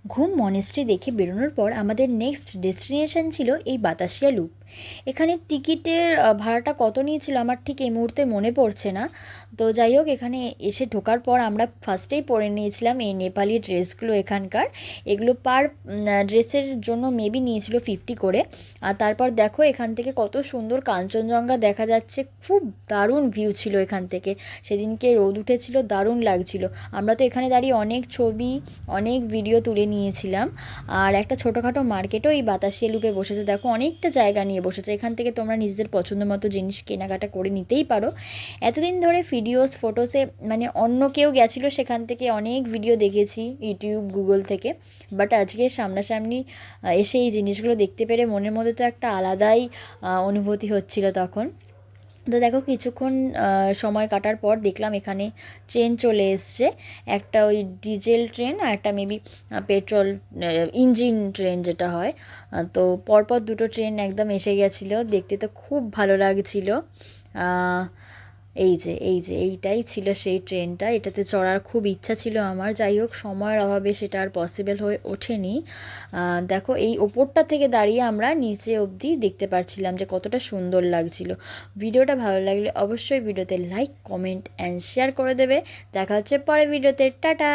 ঘুম মনেস্ট্রি দেখে বেরোনোর পর আমাদের নেক্সট ডেস্টিনেশন ছিল এই বাতাসিয়া লুপ। এখানে টিকিটের ভাড়াটা কত নিয়েছিল আমার ঠিক এই মুহূর্তে মনে পড়ছে না। তো যাই হোক, এখানে এসে ঢোকার পর আমরা ফার্স্টেই পরে নিয়েছিলাম এই নেপালি ড্রেসগুলো এখানকার। এগুলো পার ড্রেসের জন্য মেবি নিয়েছিল 50 করে। আর তারপর দেখো এখান থেকে কত সুন্দর কাঞ্চনজঙ্ঘা দেখা যাচ্ছে, খুব দারুণ ভিউ ছিল এখান থেকে। সেদিনকে রোদ উঠেছিল, দারুণ লাগছিল। আমরা তো এখানে দাঁড়িয়ে অনেক ছবি, অনেক ভিডিও তুলে নিয়েছিলাম। আর একটা ছোটোখাটো মার্কেটও এই বাতাসিয়া লুপে বসেছে, দেখো অনেকটা জায়গা নিয়ে বসেছে। এখান থেকে তোমরা নিজেদের পছন্দ মতো জিনিস কেনাকাটা করে নিতেই পারো। এতদিন ধরে ভিডিওস ফটোসে মানে অন্য কেউ গেছিলো সেখান থেকে অনেক ভিডিও দেখেছি ইউটিউব গুগল থেকে, বাট আজকে সামনাসামনি এসে এই জিনিসগুলো দেখতে পেরে মনের মধ্যে তো একটা আলাদাই অনুভূতি হচ্ছিল তখন। তো দেখো কিছুক্ষণ সময় কাটার পর দেখলাম এখানে ট্রেন চলে এসছে, একটা ওই ডিজেল ট্রেন আর একটা মেবি পেট্রোল ইঞ্জিন ট্রেন যেটা হয়। তো পরপর দুটো ট্রেন একদম এসে গেছিলো, দেখতে তো খুব ভালো লাগছিলো। এই যে এইটাই ছিল সেই ট্রেনটা, এটাতে চড়ার খুব ইচ্ছা ছিল আমার, যাই হোক সময়ের অভাবে সেটা আর পসিবল হয়ে ওঠেনি। দেখো এই ওপরটা থেকে দাঁড়িয়ে আমরা নিচে অবধি দেখতে পারছিলাম যে কতটা সুন্দর লাগছিল। ভিডিওটা ভালো লাগলে অবশ্যই ভিডিওতে লাইক, কমেন্ট অ্যান্ড শেয়ার করে দেবে। দেখা হচ্ছে পরে ভিডিওতে, টাটা।